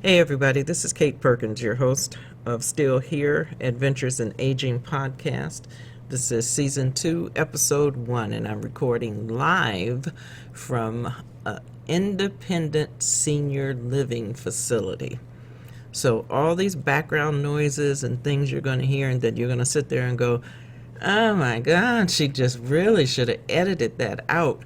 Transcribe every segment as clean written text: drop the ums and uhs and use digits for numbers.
Hey everybody, this is Kate Perkins, your host of Still Here, Adventures in Aging podcast. This is season 2, episode 1, and I'm recording live from an independent senior living facility. So all these background noises and things you're going to hear, and that you're going to sit there and go, oh my God, she just really should have edited that out.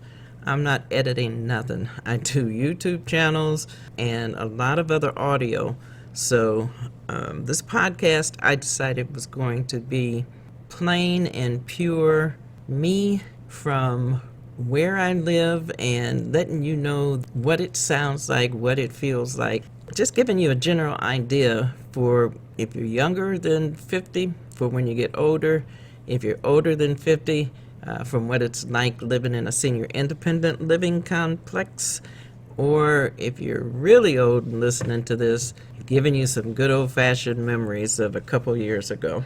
I'm not editing nothing. I do YouTube channels and a lot of other audio. So this podcast I decided was going to be plain and pure me from where I live and letting you know what it sounds like, what it feels like. Just giving you a general idea for if you're younger than 50, for when you get older, if you're older than 50, from what it's like living in a senior independent living complex, or if you're really old and listening to this, giving you some good old-fashioned memories of a couple years ago.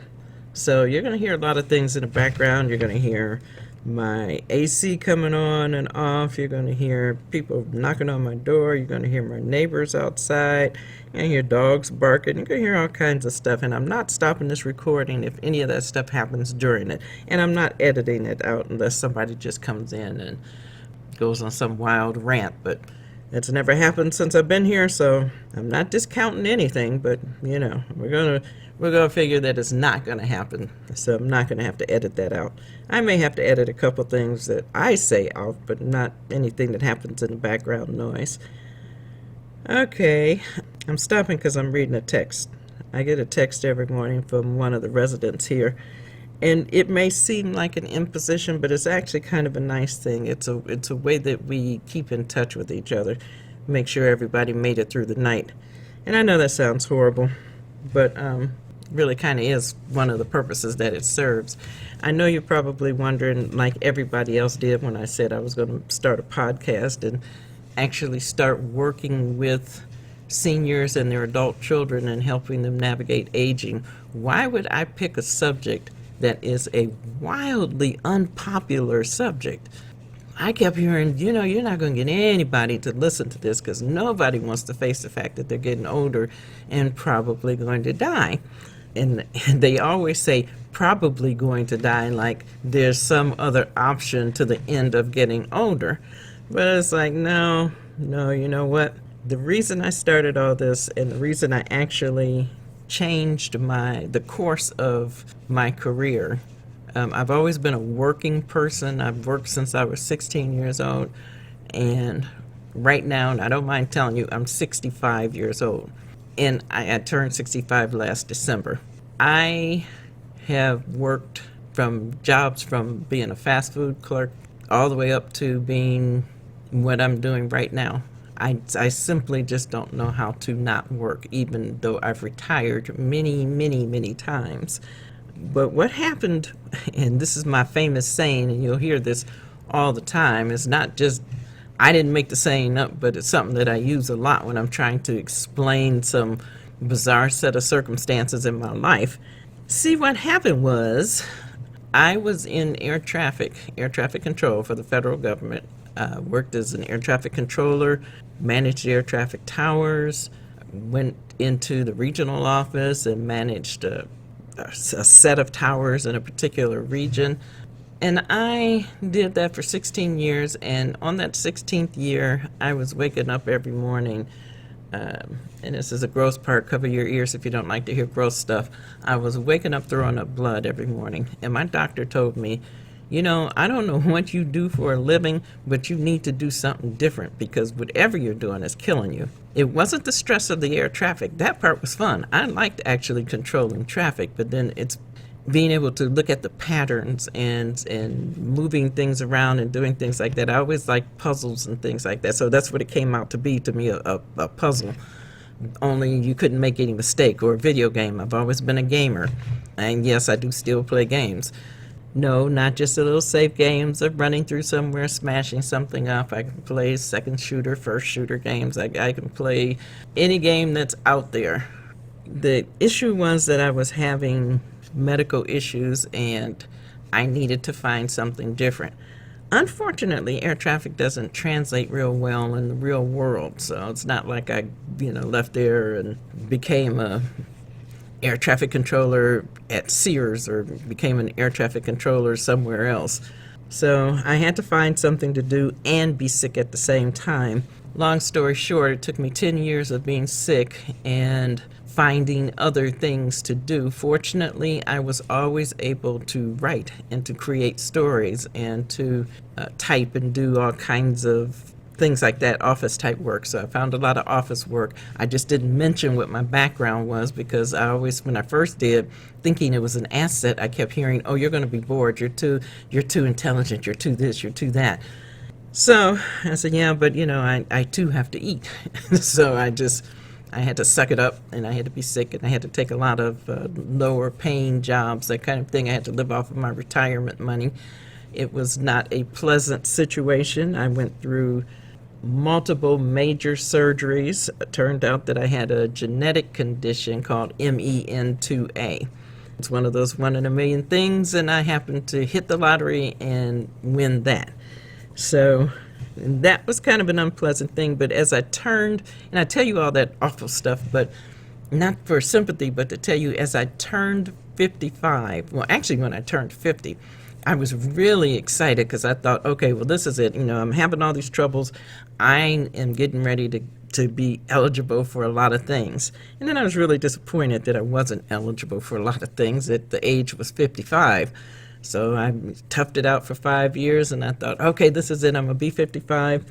So you're going to hear a lot of things in the background. You're going to hear my AC coming on and off. You're going to hear people knocking on my door. You're going to hear my neighbors outside. You're going to hear dogs barking. You're going to hear all kinds of stuff. And I'm not stopping this recording if any of that stuff happens during it. And I'm not editing it out unless somebody just comes in and goes on some wild rant. But it's never happened since I've been here, so I'm not discounting anything. But, you know, we're gonna figure that it's not gonna happen, so I'm not gonna have to edit that out. I may have to edit a couple things that I say out, but not anything that happens in the background noise. Okay, I'm stopping because I'm reading a text. I get a text every morning from one of the residents here, and it may seem like an imposition, but it's actually kind of a nice thing. It's a way that we keep in touch with each other, make sure everybody made it through the night. And I know that sounds horrible, but really kind of is one of the purposes that it serves. I know you're probably wondering, like everybody else did when I said I was going to start a podcast and actually start working with seniors and their adult children and helping them navigate aging. Why would I pick a subject that is a wildly unpopular subject? I kept hearing, you know, you're not going to get anybody to listen to this because nobody wants to face the fact that they're getting older and probably going to die. And they always say probably going to die like there's some other option to the end of getting older. But it's like, no, you know what? The reason I started all this and the reason I actually changed the course of my career. I've always been a working person. I've worked since I was 16 years old. And right now, and I don't mind telling you, I'm 65 years old. And I turned 65 last December. I have worked from jobs from being a fast food clerk all the way up to being what I'm doing right now. I simply just don't know how to not work, even though I've retired many, many, many times. But what happened, and this is my famous saying, and you'll hear this all the time, it's not just, I didn't make the saying up, but it's something that I use a lot when I'm trying to explain some bizarre set of circumstances in my life. See, what happened was I was in air traffic control for the federal government. Worked as an air traffic controller, managed air traffic towers, went into the regional office and managed a set of towers in a particular region. And I did that for 16 years, and on that 16th year, I was waking up every morning, and this is a gross part, cover your ears if you don't like to hear gross stuff. I was waking up throwing up blood every morning, and my doctor told me, you know, I don't know what you do for a living, but you need to do something different because whatever you're doing is killing you. It wasn't the stress of the air traffic. That part was fun. I liked actually controlling traffic, but then it's being able to look at the patterns and moving things around and doing things like that. I always liked puzzles and things like that. So that's what it came out to be to me, a puzzle. Only you couldn't make any mistake, or a video game. I've always been a gamer. And yes, I do still play games. No, not just the little safe games of running through somewhere, smashing something up. I can play second shooter, first shooter games. I can play any game that's out there. The issue was that I was having medical issues and I needed to find something different. Unfortunately, air traffic doesn't translate real well in the real world, so it's not like I, left there and became a air traffic controller at Sears or became an air traffic controller somewhere else. So I had to find something to do and be sick at the same time. Long story short, it took me 10 years of being sick and finding other things to do. Fortunately, I was always able to write and to create stories and to type and do all kinds of things like that, office type work. So I found a lot of office work. I just didn't mention what my background was because I always, when I first did, thinking it was an asset, I kept hearing, "Oh, you're going to be bored. You're too intelligent. You're too this. You're too that." So I said, "Yeah, but I too have to eat." So I had to suck it up, and I had to be sick, and I had to take a lot of lower paying jobs, that kind of thing. I had to live off of my retirement money. It was not a pleasant situation. I went through multiple major surgeries. It turned out that I had a genetic condition called MEN2A. It's one of those one in a million things, and I happened to hit the lottery and win that. So that was kind of an unpleasant thing, but as I turned, and I tell you all that awful stuff, but not for sympathy, but to tell you, as I turned 55, well, actually when I turned 50, I was really excited because I thought, okay, well, this is it. I'm having all these troubles. I am getting ready to be eligible for a lot of things. And then I was really disappointed that I wasn't eligible for a lot of things at the age was 55. So I toughed it out for 5 years, and I thought, okay, this is it. I'm going to be 55.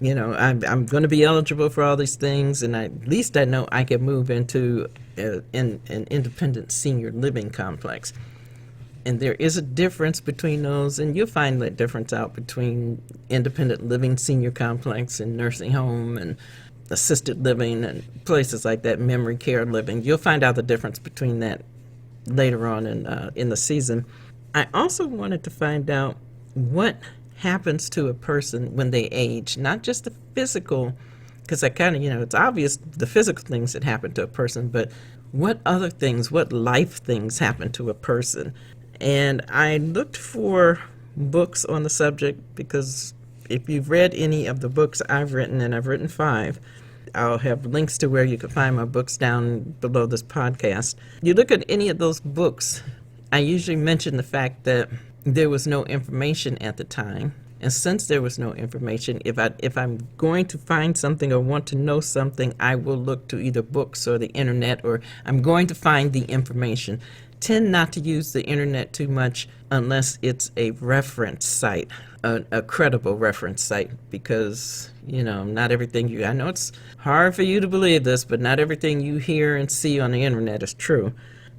I'm going to be eligible for all these things, and at least I know I can move into an independent senior living complex. And there is a difference between those, and you'll find that difference out between independent living senior complex and nursing home and assisted living and places like that, memory care living. You'll find out the difference between that later on in the season. I also wanted to find out what happens to a person when they age, not just the physical, because I kind of, it's obvious the physical things that happen to a person, but what other things, what life things happen to a person. And I looked for books on the subject because if you've read any of the books I've written, and I've written 5, I'll have links to where you can find my books down below this podcast. You look at any of those books, I usually mention the fact that there was no information at the time. And since there was no information, if I'm going to find something or want to know something, I will look to either books or the internet, or I'm going to find the information. Tend not to use the internet too much unless it's a reference site, a credible reference site, because not everything I know it's hard for you to believe this, but not everything you hear and see on the internet is true.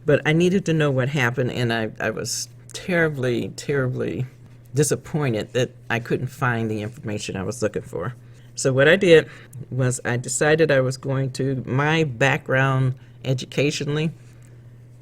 But I needed to know what happened, and I was terribly, terribly disappointed that I couldn't find the information I was looking for. So what I did was I decided I was going to, my background educationally,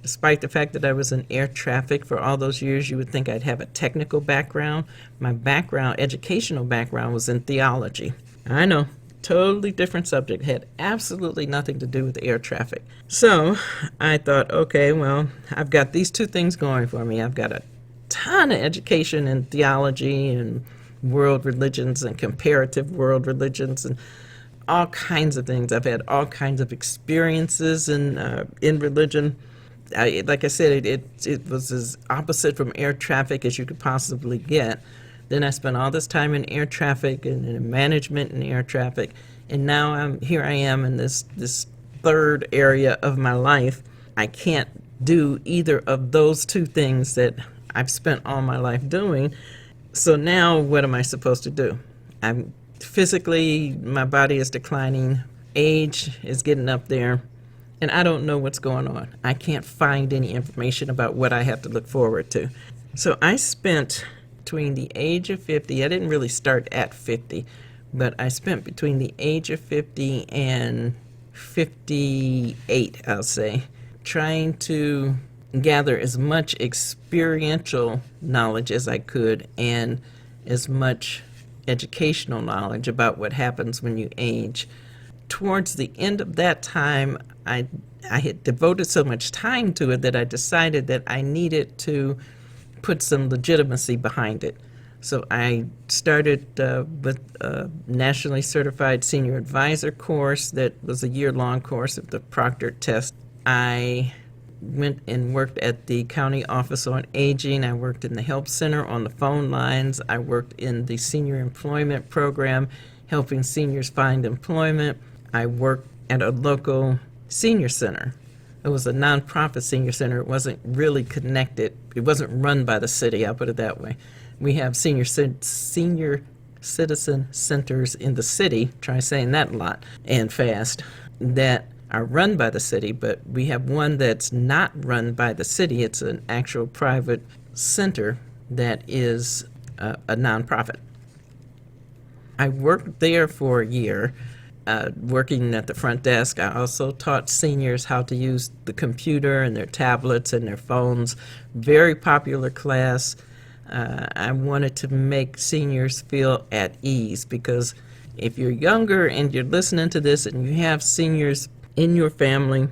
despite the fact that I was in air traffic for all those years, you would think I'd have a technical background. My background, educational background, was in theology. I know, totally different subject, had absolutely nothing to do with air traffic. So I thought, okay, well, I've got these two things going for me. I've got a ton of education in theology and world religions and comparative world religions and all kinds of things. I've had all kinds of experiences in religion. Like I said, it was as opposite from air traffic as you could possibly get. Then I spent all this time in air traffic and in management in air traffic, and now here I am in this third area of my life. I can't do either of those two things that I've spent all my life doing. So now what am I supposed to do? I'm physically, my body is declining, age is getting up there, and I don't know what's going on. I can't find any information about what I have to look forward to. So I spent between the age of 50, I didn't really start at 50, but I spent between the age of 50 and 58, I'll say, trying to gather as much experiential knowledge as I could and as much educational knowledge about what happens when you age. Towards the end of that time, I had devoted so much time to it that I decided that I needed to put some legitimacy behind it. So I started with a nationally certified senior advisor course that was a year-long course of the proctored test. I went and worked at the County Office on Aging. I worked in the help center on the phone lines. I worked in the senior employment program, helping seniors find employment. I worked at a local senior center. It was a nonprofit senior center. It wasn't really connected. It wasn't run by the city, I'll put it that way. We have senior citizen centers in the city, try saying that a lot and fast, that are run by the city, but we have one that's not run by the city. It's an actual private center that is a nonprofit. I worked there for a year, working at the front desk. I also taught seniors how to use the computer and their tablets and their phones. Very popular class. I wanted to make seniors feel at ease, because if you're younger and you're listening to this and you have seniors in your family,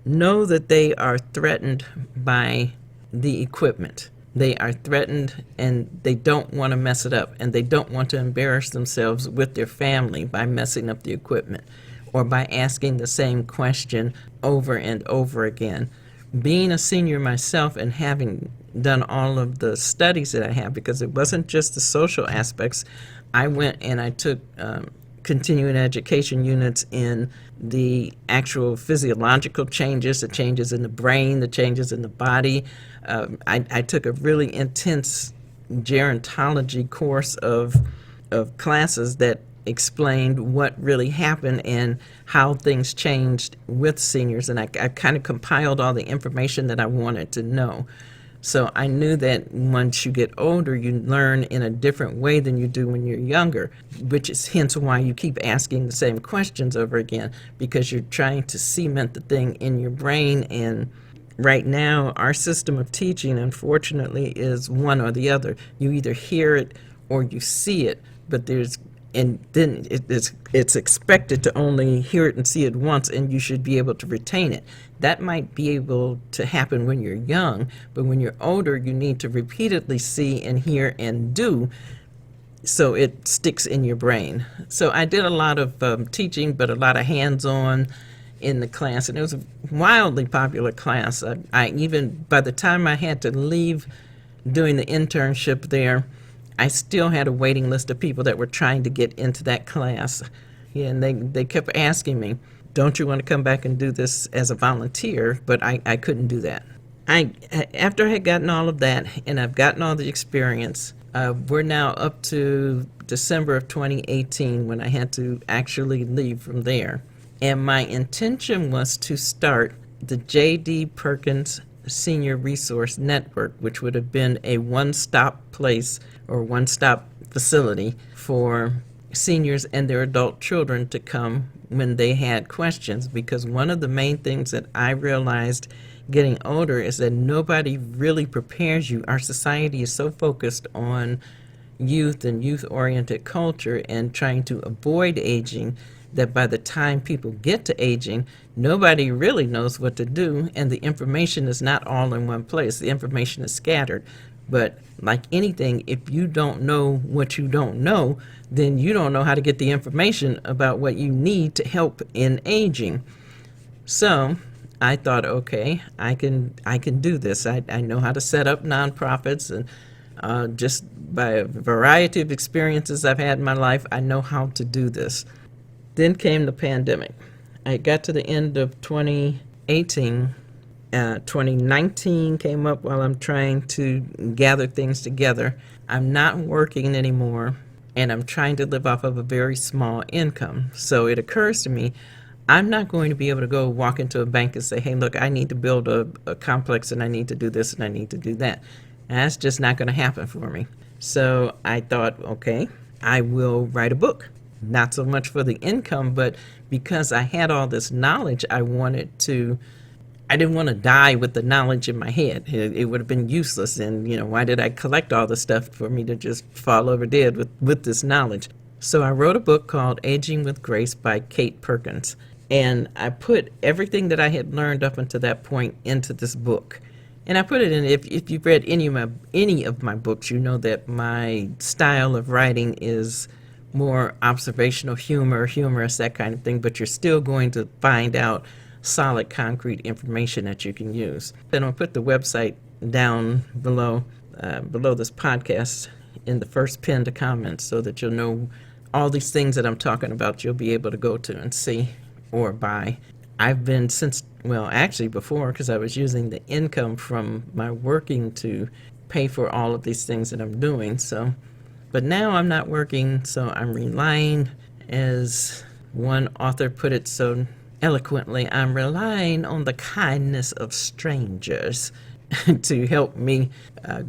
know that they are threatened by the equipment. They are threatened, and they don't want to mess it up, and they don't want to embarrass themselves with their family by messing up the equipment or by asking the same question over and over again. Being a senior myself and having done all of the studies that I have, because it wasn't just the social aspects, I went and I took continuing education units in the actual physiological changes, the changes in the brain, the changes in the body. I took a really intense gerontology course of classes that explained what really happened and how things changed with seniors, and I kind of compiled all the information that I wanted to know. So I knew that once you get older, you learn in a different way than you do when you're younger, which is hence why you keep asking the same questions over again, because you're trying to cement the thing in your brain. And right now, our system of teaching, unfortunately, is one or the other. You either hear it or you see it, but then it's expected to only hear it and see it once, and you should be able to retain it. That might be able to happen when you're young, but when you're older, you need to repeatedly see and hear and do, so it sticks in your brain. So I did a lot of teaching, but a lot of hands-on in the class, and it was a wildly popular class. I even, by the time I had to leave doing the internship there, I still had a waiting list of people that were trying to get into that class. Yeah, and they kept asking me, don't you want to come back and do this as a volunteer? But I couldn't do that. After I had gotten all of that and I've gotten all the experience, we're now up to December of 2018 when I had to actually leave from there. And my intention was to start the J.D. Perkins Senior Resource Network, which would have been a one-stop place or one-stop facility for seniors and their adult children to come when they had questions. Because one of the main things that I realized getting older is that nobody really prepares you. Our society is so focused on youth and youth-oriented culture and trying to avoid aging that by the time people get to aging, nobody really knows what to do, and the information is not all in one place. The information is scattered. But like anything, if you don't know what you don't know, then you don't know how to get the information about what you need to help in aging. So I thought, okay, I can do this. I know how to set up nonprofits, and just by a variety of experiences I've had in my life, I know how to do this. Then came the pandemic. I got to the end of 2018. 2019 came up while I'm trying to gather things together. I'm not working anymore, and I'm trying to live off of a very small income. So it occurs to me, I'm not going to be able to go walk into a bank and say, hey, look, I need to build a complex, and I need to do this, and I need to do that. And that's just not going to happen for me. So I thought, okay, I will write a book. Not so much for the income, but because I had all this knowledge, I didn't want to die with the knowledge in my head. It would have been useless, and why did I collect all the stuff for me to just fall over dead with this knowledge? So I wrote a book called Aging with Grace by Kate Perkins, and I put everything that I had learned up until that point into this book. And I put it in, if you've read any of my books, you know that my style of writing is more observational humor, humorous, that kind of thing, but you're still going to find out solid, concrete information that you can use. Then I'll put the website down below this podcast in the first pinned comment so that you'll know all these things that I'm talking about. You'll be able to go to and see or buy. I've been actually before, because I was using the income from my working to pay for all of these things that I'm doing. But now I'm not working, so I'm relying, as one author put it so eloquently, I'm relying on the kindness of strangers to help me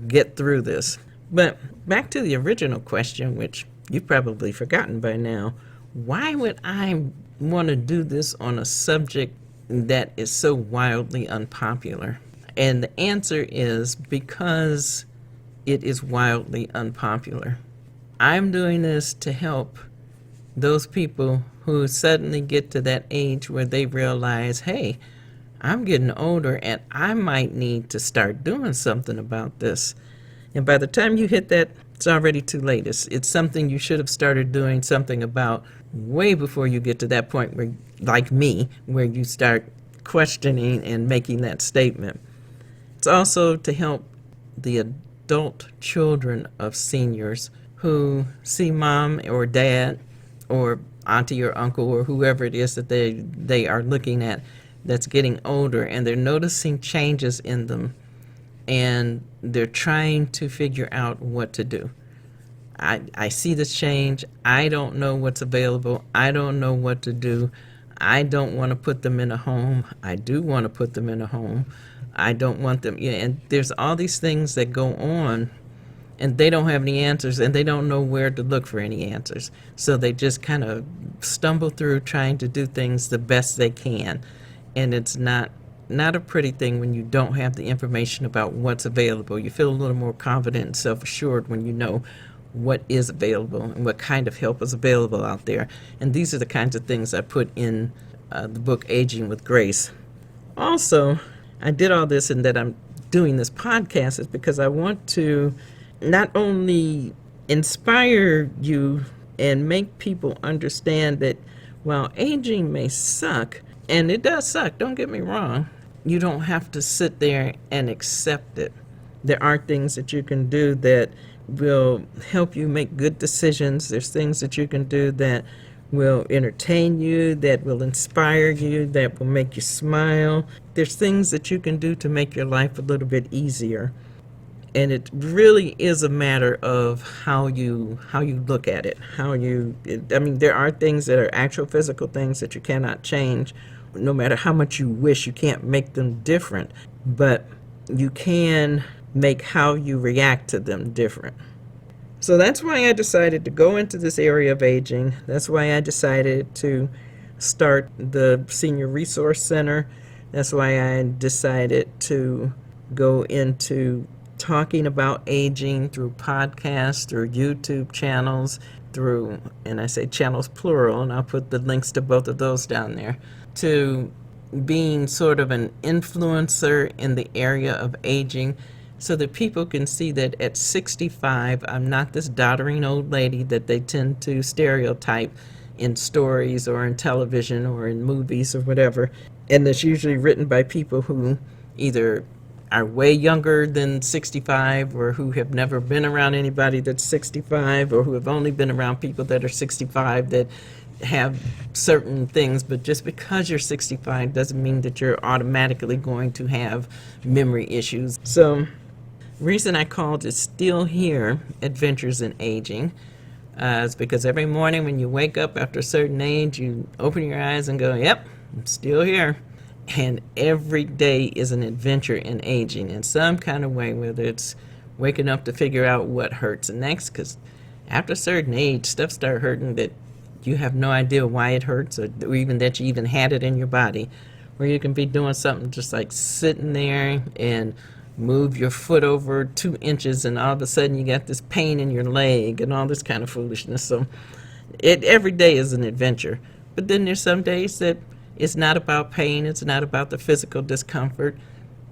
get through this. But back to the original question, which you've probably forgotten by now. Why would I want to do this on a subject that is so wildly unpopular? And the answer is because it is wildly unpopular. I'm doing this to help those people who suddenly get to that age where they realize, hey, I'm getting older and I might need to start doing something about this. And by the time you hit that, it's already too late. It's something you should have started doing something about way before you get to that point where, like me, where you start questioning and making that statement. It's also to help the adult children of seniors who see mom or dad or auntie or uncle or whoever it is that they are looking at that's getting older, and they're noticing changes in them, and they're trying to figure out what to do. I see this change. I don't know what's available. I don't know what to do. I don't want to put them in a home. I do want to put them in a home. I don't want them, and there's all these things that go on, and they don't have any answers, and they don't know where to look for any answers. So they just kind of stumble through trying to do things the best they can. And it's not a pretty thing when you don't have the information about what's available. You feel a little more confident and self-assured when you know what is available and what kind of help is available out there. And these are the kinds of things I put in the book Aging with Grace. Also, I did all this, and that I'm doing this podcast is because I want to not only inspire you and make people understand that while aging may suck, and it does suck, don't get me wrong, you don't have to sit there and accept it. There are things that you can do that will help you make good decisions. There's things that you can do that will entertain you, that will inspire you, that will make you smile. There's things that you can do to make your life a little bit easier. And it really is a matter of how you look at it. There are things that are actual physical things that you cannot change. No matter how much you wish, you can't make them different. But you can make how you react to them different. So that's why I decided to go into this area of aging. That's why I decided to start the Senior Resource Center. That's why I decided to go into talking about aging through podcasts, through YouTube channels, and I say channels plural, and I'll put the links to both of those down there, to being sort of an influencer in the area of aging, so that people can see that at 65, I'm not this doddering old lady that they tend to stereotype in stories or in television or in movies or whatever. And that's usually written by people who either are way younger than 65, or who have never been around anybody that's 65, or who have only been around people that are 65 that have certain things. But just because you're 65 doesn't mean that you're automatically going to have memory issues. So reason I called it Still Here, Adventures in Aging, is because every morning when you wake up after a certain age, you open your eyes and go, yep, I'm still here. And every day is an adventure in aging in some kind of way, whether it's waking up to figure out what hurts next, because after a certain age, stuff starts hurting that you have no idea why it hurts, or even that you even had it in your body, where you can be doing something just like sitting there and move your foot over 2 inches, and all of a sudden you got this pain in your leg and all this kind of foolishness. So every day is an adventure. But then there's some days that it's not about pain, it's not about the physical discomfort.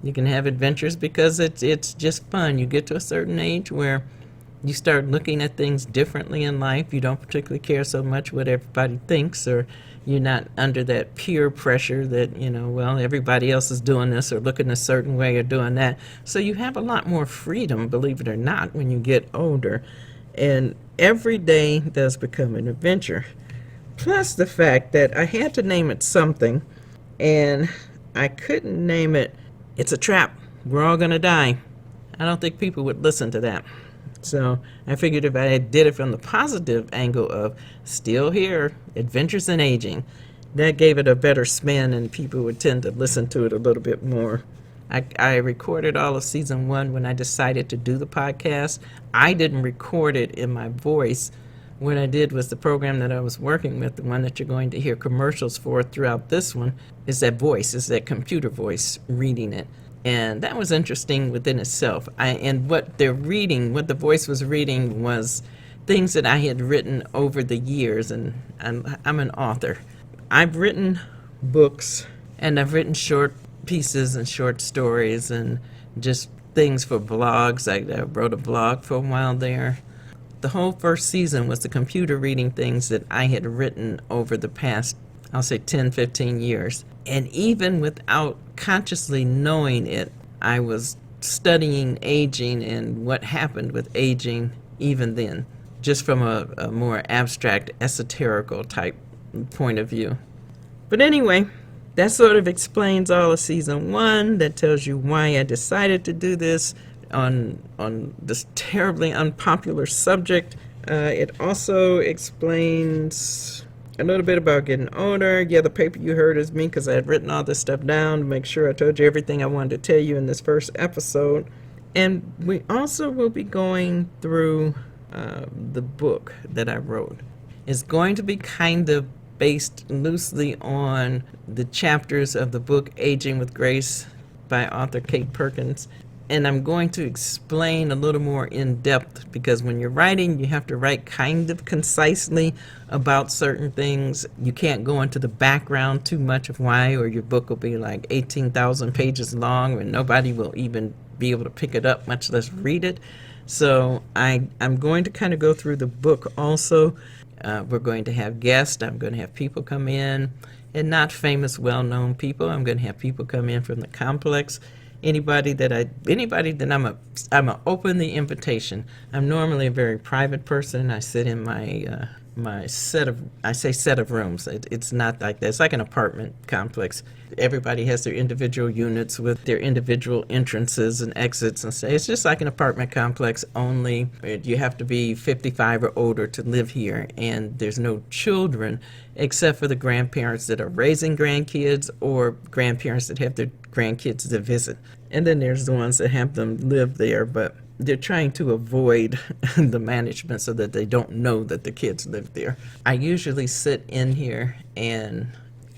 You can have adventures because it's just fun. You get to a certain age where you start looking at things differently in life. You don't particularly care so much what everybody thinks, or you're not under that peer pressure that, well, everybody else is doing this or looking a certain way or doing that. So you have a lot more freedom, believe it or not, when you get older. And every day does become an adventure. Plus the fact that I had to name it something, and I couldn't name it, "It's a trap, we're all gonna die." I don't think people would listen to that. So I figured if I did it from the positive angle of Still Here, Adventures in Aging, that gave it a better spin and people would tend to listen to it a little bit more. I recorded all of season 1 when I decided to do the podcast. I didn't record it in my voice. What I did was the program that I was working with, the one that you're going to hear commercials for throughout this one, is that voice, is that computer voice reading it. And that was interesting within itself. And what they're reading, what the voice was reading, was things that I had written over the years. And I'm an author. I've written books, and I've written short pieces and short stories and just things for blogs. I wrote a blog for a while there. The whole first season was the computer reading things that I had written over the past, I'll say 10, 15 years. And even without consciously knowing it, I was studying aging and what happened with aging even then, just from a more abstract, esoterical type point of view. But anyway, that sort of explains all of season 1. That tells you why I decided to do this on this terribly unpopular subject. It also explains a little bit about getting older. Yeah, the paper you heard is me because I had written all this stuff down to make sure I told you everything I wanted to tell you in this first episode. And we also will be going through the book that I wrote. It's going to be kind of based loosely on the chapters of the book Aging with Grace by author Kate Perkins. And I'm going to explain a little more in depth because when you're writing, you have to write kind of concisely about certain things. You can't go into the background too much of why, or your book will be like 18,000 pages long and nobody will even be able to pick it up, much less read it. So I'm going to kind of go through the book also. We're going to have guests. I'm going to have people come in, and not famous, well-known people. I'm going to have people come in from the complex. Anybody that I'm a open the invitation. I'm normally a very private person. I sit in my set of rooms. It's not like that. It's like an apartment complex. Everybody has their individual units with their individual entrances and exits and say it's just like an apartment complex, only you have to be 55 or older to live here, and there's no children except for the grandparents that are raising grandkids or grandparents that have their grandkids to visit. And then there's the ones that have them live there, but they're trying to avoid the management so that they don't know that the kids live there. I usually sit in here and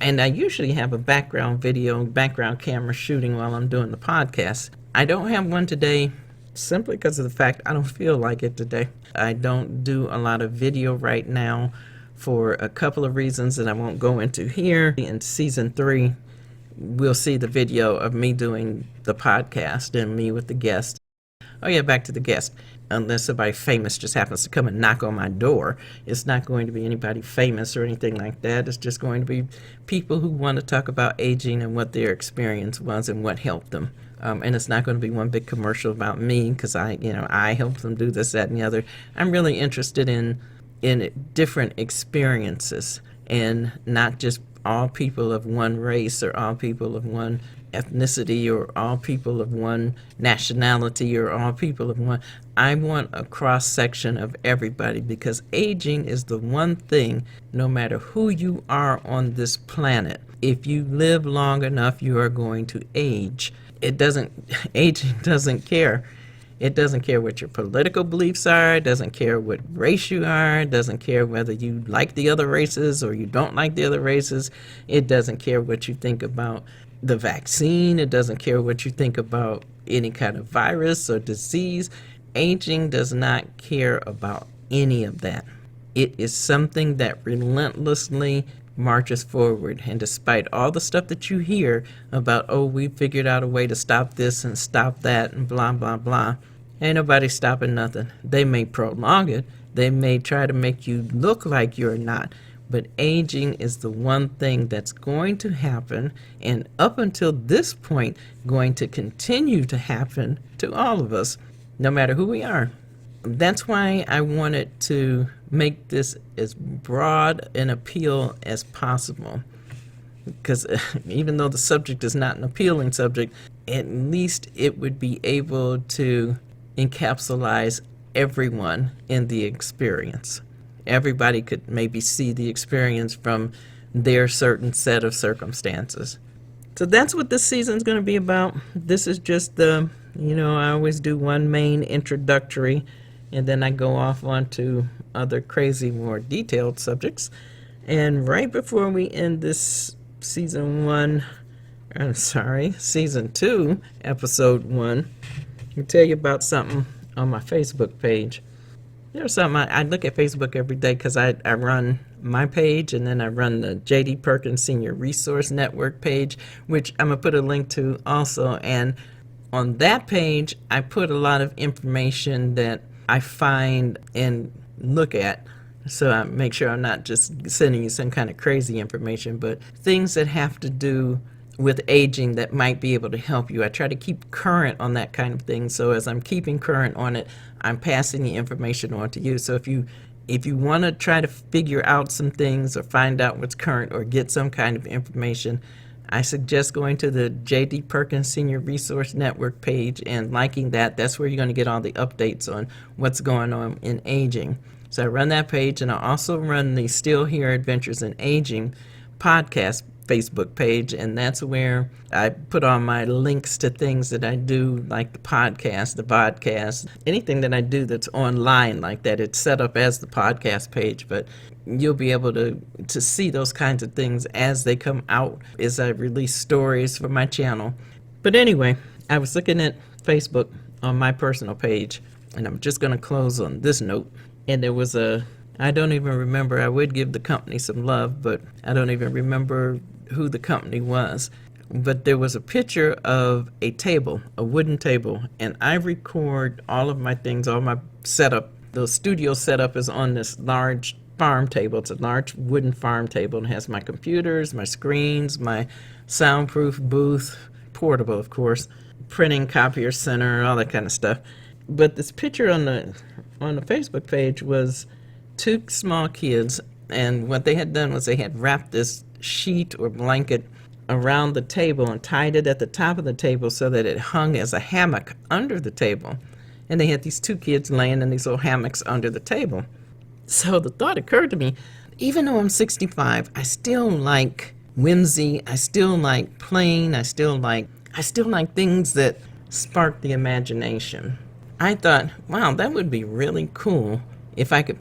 I usually have a background camera shooting while I'm doing the podcast. I don't have one today simply because of the fact I don't feel like it today. I don't do a lot of video right now for a couple of reasons that I won't go into here. In season 3, we'll see the video of me doing the podcast and me with the guest. Oh yeah, back to the guest. Unless somebody famous just happens to come and knock on my door, it's not going to be anybody famous or anything like that. It's just going to be people who want to talk about aging and what their experience was and what helped them. And it's not going to be one big commercial about me because I helped them do this, that, and the other. I'm really interested in different experiences and not just all people of one race or all people of one ethnicity or all people of one nationality or all people of one. I want a cross section of everybody because aging is the one thing, no matter who you are on this planet, if you live long enough, you are going to age. Aging doesn't care. It doesn't care what your political beliefs are. It doesn't care what race you are. It doesn't care whether you like the other races or you don't like the other races. It doesn't care what you think about the vaccine. It doesn't care what you think about any kind of virus or disease. Aging does not care about any of that. It is something that relentlessly marches forward. And despite all the stuff that you hear about, oh, we figured out a way to stop this and stop that and blah, blah, blah, ain't nobody stopping nothing. They may prolong it. They may try to make you look like you're not. But aging is the one thing that's going to happen, and up until this point, going to continue to happen to all of us, no matter who we are. That's why I wanted to make this as broad an appeal as possible. Because even though the subject is not an appealing subject, at least it would be able to encapsulate everyone in the experience. Everybody could maybe see the experience from their certain set of circumstances. So that's what this season's going to be about. This is just the, I always do one main introductory, and then I go off onto other crazy, more detailed subjects. And right before we end this season 2, episode 1, I'll tell you about something on my Facebook page. There's something, I look at Facebook every day because I run my page, and then I run the J.D. Perkins Senior Resource Network page, which I'm going to put a link to also. And on that page, I put a lot of information that I find and look at. So I make sure I'm not just sending you some kind of crazy information, but things that have to do with aging that might be able to help you. I try to keep current on that kind of thing. So as I'm keeping current on it, I'm passing the information on to you. So if you want to try to figure out some things or find out what's current or get some kind of information, I suggest going to the J.D. Perkins Senior Resource Network page and liking that. That's where you're going to get all the updates on what's going on in aging. So I run that page, and I also run the Still Here Adventures in Aging podcast Facebook page, and that's where I put on my links to things that I do, like the podcast, the vodcast, anything that I do that's online like that. It's set up as the podcast page, but you'll be able to see those kinds of things as they come out, as I release stories for my channel. But anyway, I was looking at Facebook on my personal page, and I'm just going to close on this note. And there was I don't even remember, I would give the company some love, but I don't even remember who the company was. But there was a picture of a table, a wooden table, and I record all of my things, all my setup. The studio setup is on this large farm table. It's a large wooden farm table, and it has my computers, my screens, my soundproof booth, portable, of course, printing, copier center, all that kind of stuff. But this picture on the Facebook page was two small kids, and what they had done was they had wrapped this sheet or blanket around the table and tied it at the top of the table so that it hung as a hammock under the table. And they had these two kids laying in these little hammocks under the table. So the thought occurred to me, even though I'm 65, I still like whimsy, I still like playing, I still like things that spark the imagination. I thought, wow, that would be really cool if I could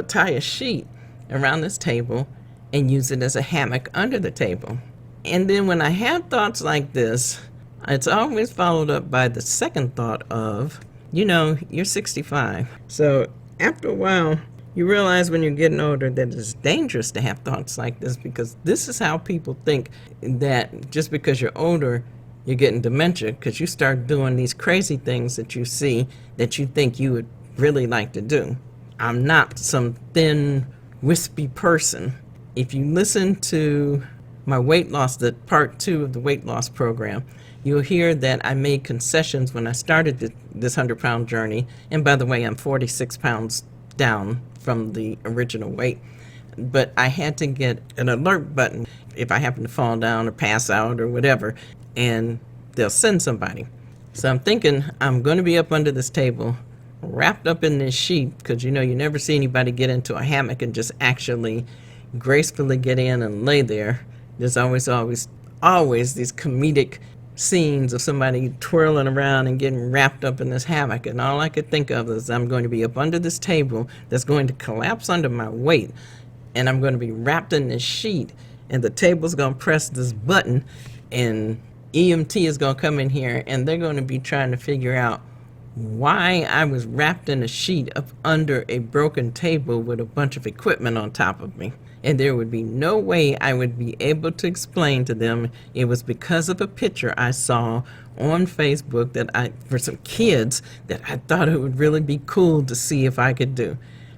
tie a sheet around this table and use it as a hammock under the table. And then when I have thoughts like this, it's always followed up by the second thought of, you're 65. So after a while, you realize when you're getting older that it's dangerous to have thoughts like this, because this is how people think that just because you're older, you're getting dementia, because you start doing these crazy things that you see that you think you would really like to do. I'm not some thin, wispy person. If you listen to my weight loss, the part 2 of the weight loss program, you'll hear that I made concessions when I started this 100-pound journey. And by the way, I'm 46 pounds down from the original weight. But I had to get an alert button if I happen to fall down or pass out or whatever, and they'll send somebody. So I'm thinking I'm going to be up under this table, wrapped up in this sheet, because you never see anybody get into a hammock and just actually gracefully get in and lay there. There's always these comedic scenes of somebody twirling around and getting wrapped up in this hammock, and all I could think of is I'm going to be up under this table that's going to collapse under my weight, and I'm going to be wrapped in this sheet, and the table's going to press this button, and EMT is going to come in here, and they're going to be trying to figure out why I was wrapped in a sheet up under a broken table with a bunch of equipment on top of me. And there would be no way I would be able to explain to them it was because of a picture I saw on Facebook for some kids that I thought it would really be cool to see if I could do.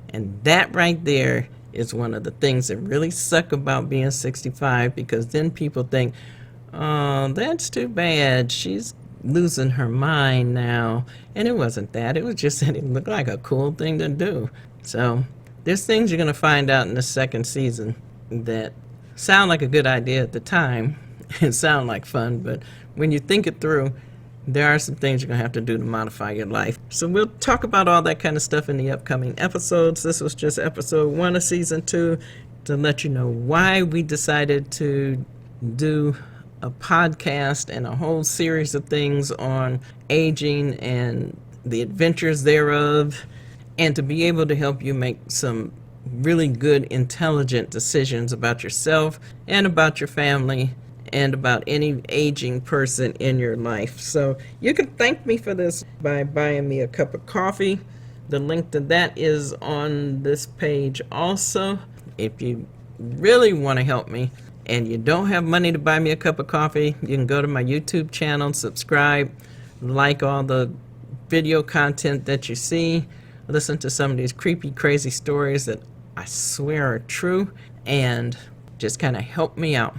And that right there is one of the things that really suck about being 65, because then people think, oh, that's too bad. She's losing her mind now. And it wasn't that. It was just that it looked like a cool thing to do. So there's things you're going to find out in the second season that sound like a good idea at the time and sound like fun, but when you think it through, there are some things you're going to have to do to modify your life. So we'll talk about all that kind of stuff in the upcoming episodes. This was just episode 1 of season 2 to let you know why we decided to do a podcast and a whole series of things on aging and the adventures thereof, and to be able to help you make some really good, intelligent decisions about yourself and about your family and about any aging person in your life. So you can thank me for this by buying me a cup of coffee. The link to that is on this page also. If you really want to help me and you don't have money to buy me a cup of coffee, you can go to my YouTube channel, subscribe, like all the video content that you see, listen to some of these creepy, crazy stories that I swear are true, and just kind of help me out.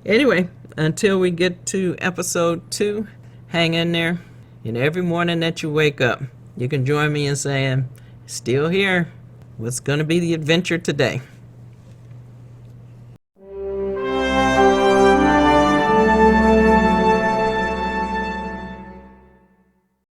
Anyway, until we get to episode 2, hang in there. And every morning that you wake up, you can join me in saying, still here. What's going to be the adventure today?